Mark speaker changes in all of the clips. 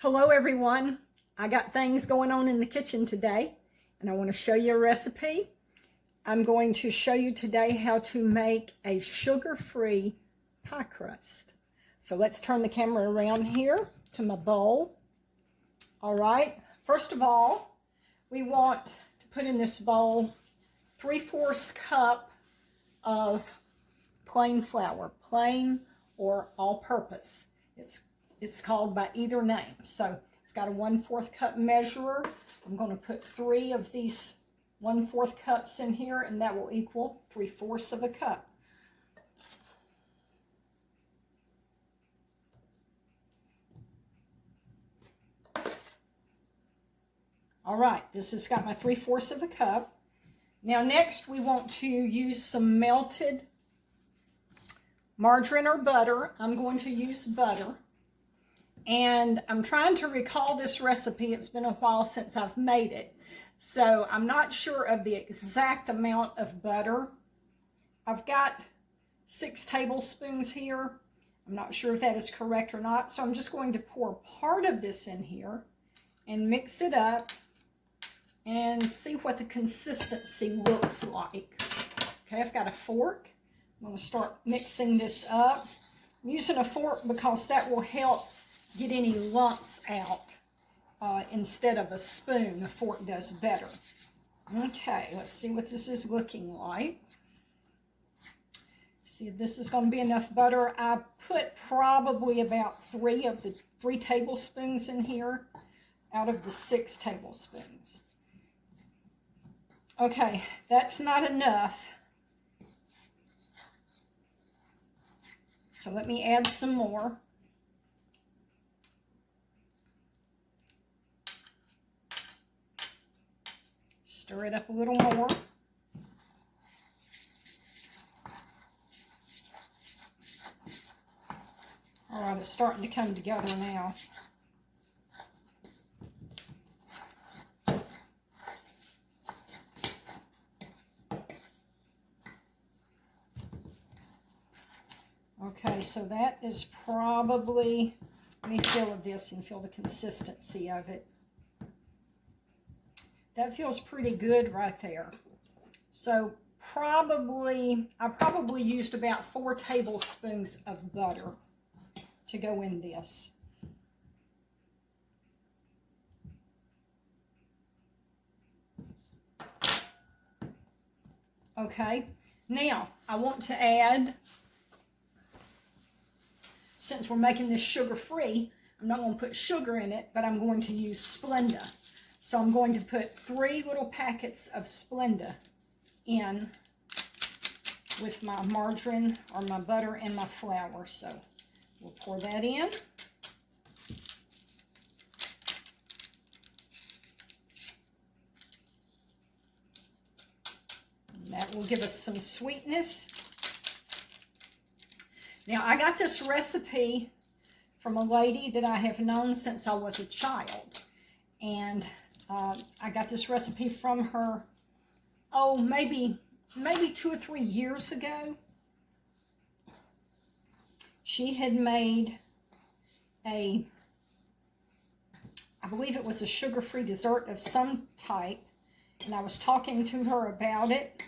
Speaker 1: Hello everyone. I got things going on in the kitchen today and I want to show you a recipe. I'm going to show you today how to make a sugar-free pie crust. So let's turn the camera around here to my bowl. All right, first of all, we want to put in this bowl 3/4 cup of plain flour, plain or all-purpose. It's called by either name. So I've got a 1/4 cup measurer. I'm going to put 3 of these 1/4 cups in here, and that will equal 3/4 of a cup. All right, this has got my 3/4 of a cup. Now next we want to use some melted margarine or butter. I'm going to use butter. And I'm trying to recall this recipe. It's been a while since I've made it. So I'm not sure of the exact amount of butter. I've got 6 tablespoons here. I'm not sure if that is correct or not. So I'm just going to pour part of this in here and mix it up and see what the consistency looks like. Okay, I've got a fork. I'm going to start mixing this up. I'm using a fork because that will help get any lumps out instead of a spoon. A fork does better. Okay, let's see what this is looking like. See if this is going to be enough butter. I put probably about 3 tablespoons in here out of the 6 tablespoons. Okay, that's not enough. So let me add some more. Stir it up a little more. All right, it's starting to come together now. Okay, so that is probably, let me feel of this and feel the consistency of it. That feels pretty good right there. So I probably used about 4 tablespoons of butter to go in this. Okay, now I want to add, since we're making this sugar-free, I'm not going to put sugar in it, but I'm going to use Splenda. So I'm going to put 3 little packets of Splenda in with my margarine or my butter and my flour. So we'll pour that in. And that will give us some sweetness. Now I got this recipe from a lady that I have known since I was a child. And I got this recipe from her, oh, maybe 2 or 3 years ago. She had made I believe it was a sugar-free dessert of some type, and I was talking to her about it,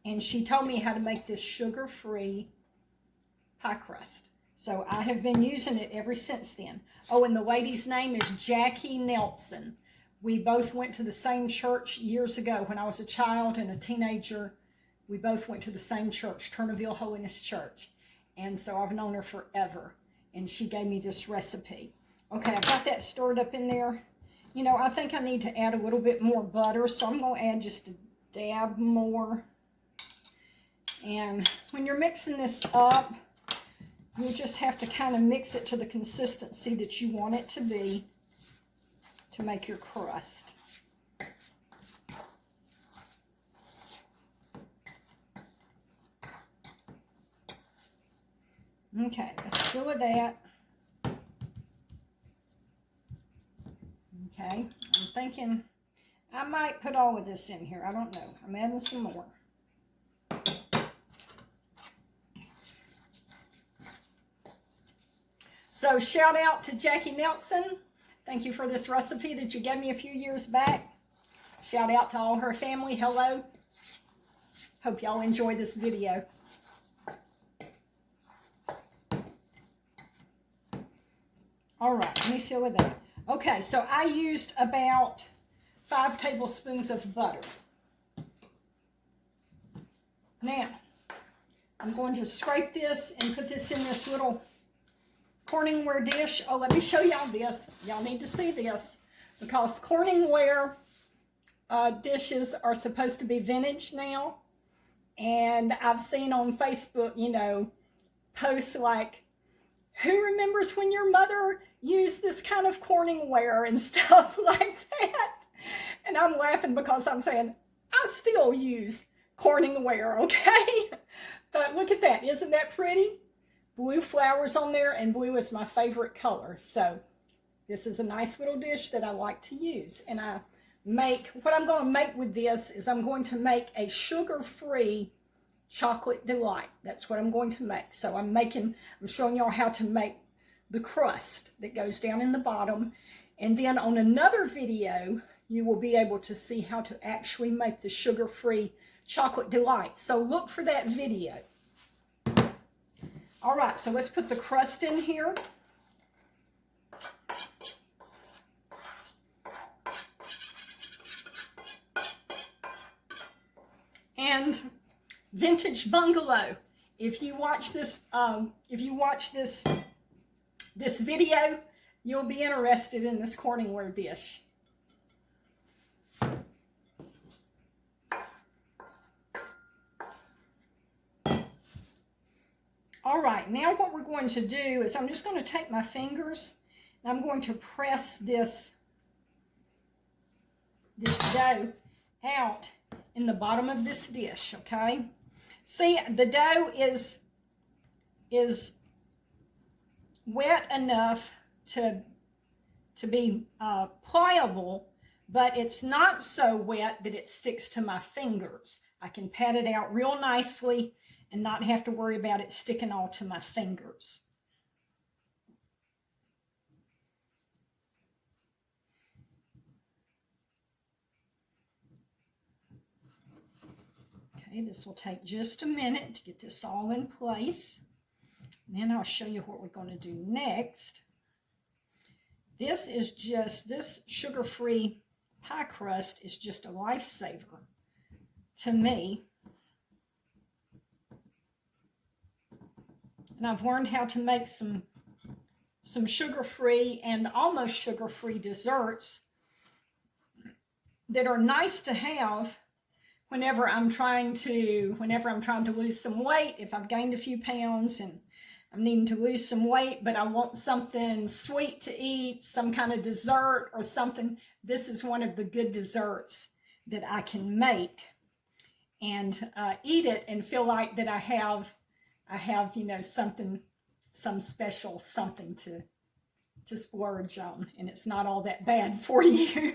Speaker 1: and she told me how to make this sugar-free pie crust. So I have been using it ever since then. Oh, and the lady's name is Jackie Nelson. We both went to the same church years ago when I was a child and a teenager. We both went to the same church, Turnaville Holiness Church. And so I've known her forever. And she gave me this recipe. Okay, I've got that stirred up in there. You know, I think I need to add a little bit more butter, so I'm going to add just a dab more. And when you're mixing this up, you'll just have to kind of mix it to the consistency that you want it to be to make your crust. Okay, let's fill of that. Okay, I'm thinking I might put all of this in here. I don't know. I'm adding some more. So shout out to Jackie Nelson. Thank you for this recipe that you gave me a few years back. Shout out to all her family. Hello. Hope y'all enjoy this video. All right, let me fill with that. Okay, so I used about 5 tablespoons of butter. Now, I'm going to scrape this and put this in this little Corningware dish. Oh, let me show y'all this. Y'all need to see this because Corningware dishes are supposed to be vintage now. And I've seen on Facebook, you know, posts like, who remembers when your mother used this kind of Corningware and stuff like that? And I'm laughing because I'm saying, I still use Corningware, okay? But look at that. Isn't that pretty? Blue flowers on there, and blue is my favorite color. So this is a nice little dish that I like to use. And what I'm going to make with this is I'm going to make a sugar-free chocolate delight. That's what I'm going to make. So I'm showing y'all how to make the crust that goes down in the bottom. And then on another video, you will be able to see how to actually make the sugar-free chocolate delight. So look for that video. All right, so let's put the crust in here. And Vintage Bungalow. If you watch this, this video, you'll be interested in this Corningware dish. All right, now what we're going to do is I'm just going to take my fingers and I'm going to press this dough out in the bottom of this dish, okay? See, the dough is wet enough to be pliable, but it's not so wet that it sticks to my fingers. I can pat it out real nicely and not have to worry about it sticking all to my fingers. Okay, this will take just a minute to get this all in place. And then I'll show you what we're going to do next. This sugar-free pie crust is just a lifesaver to me. And I've learned how to make some sugar-free and almost sugar-free desserts that are nice to have whenever I'm trying to lose some weight. If I've gained a few pounds and I'm needing to lose some weight, but I want something sweet to eat, some kind of dessert or something, this is one of the good desserts that I can make and eat it and feel like that I have, you know, some special something to splurge on, and it's not all that bad for you.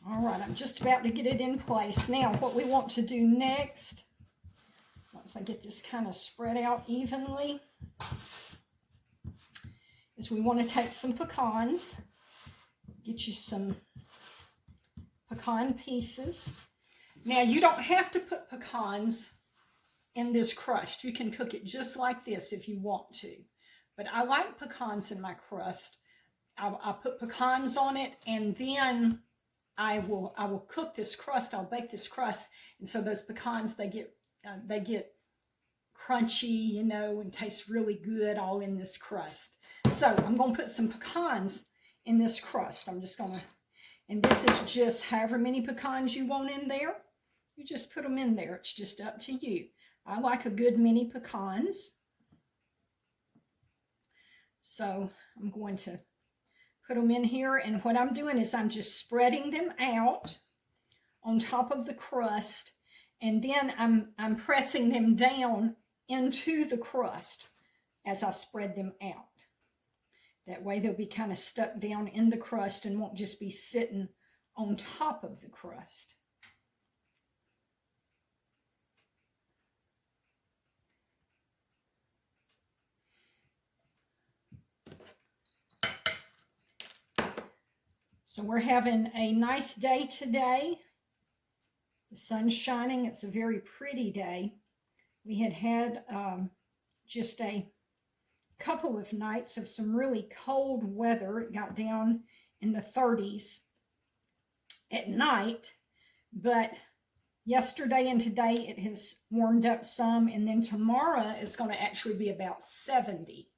Speaker 1: All right, I'm just about to get it in place. Now, what we want to do next, once I get this kind of spread out evenly, is we want to take some pecans, get you some pecan pieces. Now, you don't have to put pecans in this crust. You can cook it just like this if you want to. But I like pecans in my crust. I put pecans on it, and then I will cook this crust. I'll bake this crust, and so those pecans, they get crunchy, you know, and taste really good all in this crust. So I'm going to put some pecans in this crust. I'm just going to, and this is just however many pecans you want in there. You just put them in there. It's just up to you. I like a good many pecans. So I'm going to put them in here, and what I'm doing is I'm just spreading them out on top of the crust, and then I'm pressing them down into the crust as I spread them out. That way they'll be kind of stuck down in the crust and won't just be sitting on top of the crust. So we're having a nice day today. The sun's shining. It's a very pretty day. We had just a couple of nights of some really cold weather. It got down in the 30s at night, but yesterday and today it has warmed up some, and then tomorrow is going to actually be about 70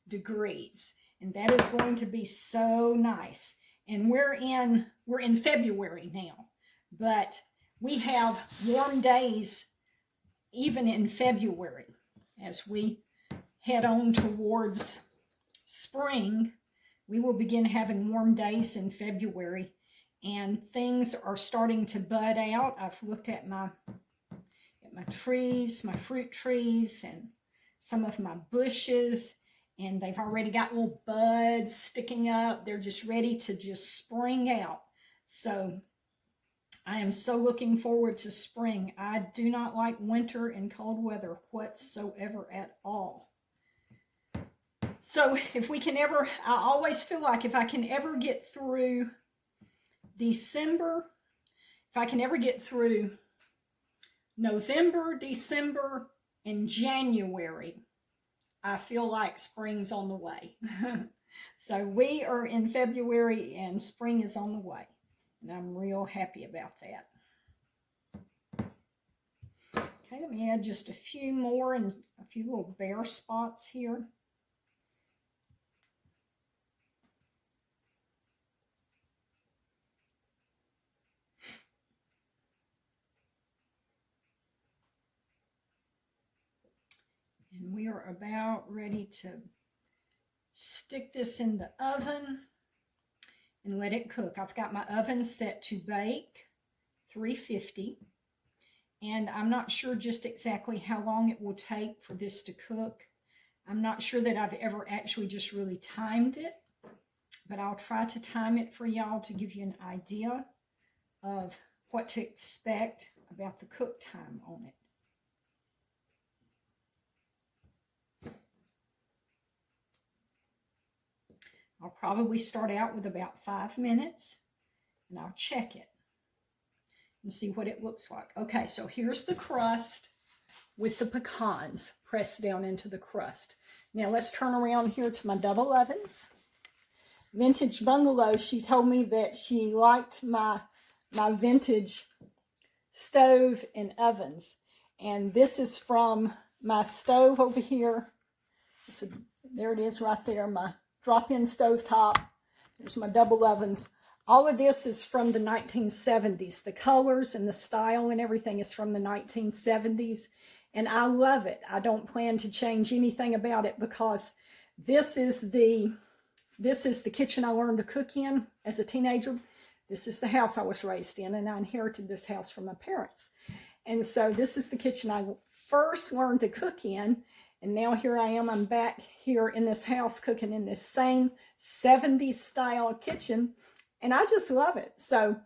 Speaker 1: degrees, and that is going to be so nice. And we're in February now, but we have warm days even in February. As we head on towards spring, we will begin having warm days in February, and things are starting to bud out. I've looked at my trees, my fruit trees, and some of my bushes, and they've already got little buds sticking up. They're just ready to just spring out. So I am so looking forward to spring. I do not like winter and cold weather whatsoever at all. So if we can ever, I always feel like if I can ever get through December, if I can ever get through November, December, and January, I feel like spring's on the way. So we are in February and spring is on the way. And I'm real happy about that. Okay, let me add just a few more and a few little bare spots here. And we are about ready to stick this in the oven and let it cook. I've got my oven set to bake 350, and I'm not sure just exactly how long it will take for this to cook. I'm not sure that I've ever actually just really timed it, but I'll try to time it for y'all to give you an idea of what to expect about the cook time on it. I'll probably start out with about 5 minutes, and I'll check it and see what it looks like. Okay, so here's the crust with the pecans pressed down into the crust. Now let's turn around here to my double ovens. Vintage Bungalow, she told me that she liked my vintage stove and ovens. And this is from my stove over here. So there it is right there, my drop-in stove top. There's my double ovens. All of this is from the 1970s. The colors and the style and everything is from the 1970s. And I love it. I don't plan to change anything about it because this is the kitchen I learned to cook in as a teenager. This is the house I was raised in, and I inherited this house from my parents. And so this is the kitchen I first learned to cook in. And now here I am, I'm back here in this house cooking in this same 70s style kitchen, and I just love it. So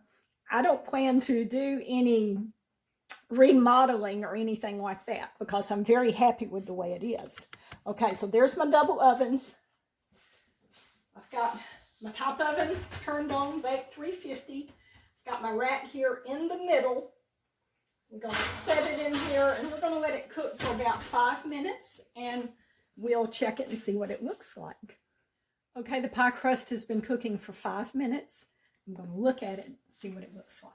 Speaker 1: I don't plan to do any remodeling or anything like that because I'm very happy with the way it is. Okay, so there's my double ovens. I've got my top oven turned on, baked 350. I've got my rack here in the middle. We're going to set it in here, and we're going to let it cook for about 5 minutes, and we'll check it and see what it looks like. Okay, the pie crust has been cooking for 5 minutes. I'm going to look at it and see what it looks like.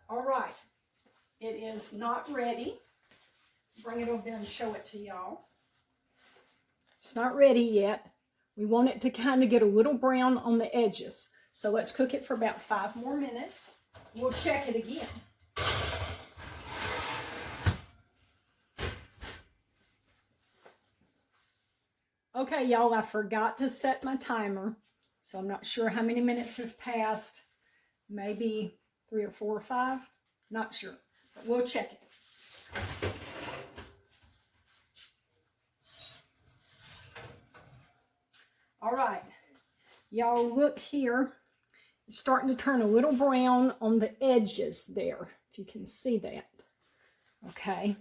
Speaker 1: All right, it is not ready. Bring it over there and show it to y'all. It's not ready yet. We want it to kind of get a little brown on the edges. So let's cook it for about 5 more minutes. We'll check it again. Okay, y'all, I forgot to set my timer. So I'm not sure how many minutes have passed. Maybe 3 or 4 or 5. Not sure, but we'll check it. All right, y'all look here. It's starting to turn a little brown on the edges there, if you can see that. Okay.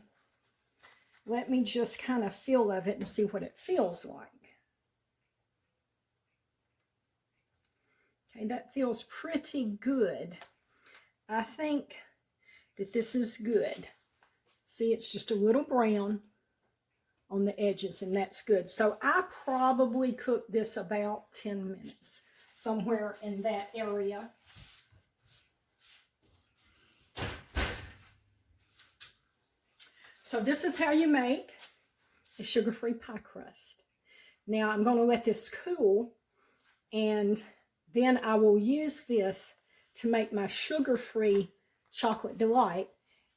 Speaker 1: Let me just kind of feel of it and see what it feels like. Okay, that feels pretty good. I think that this is good. See, it's just a little brown on the edges, and that's good. So I probably cooked this about 10 minutes, somewhere in that area. So this is how you make a sugar-free pie crust. Now I'm going to let this cool, and then I will use this to make my sugar-free chocolate delight,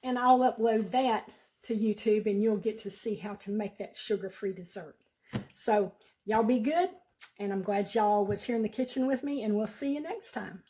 Speaker 1: and I'll upload that to YouTube, and you'll get to see how to make that sugar-free dessert. So y'all be good, and I'm glad y'all was here in the kitchen with me, and we'll see you next time.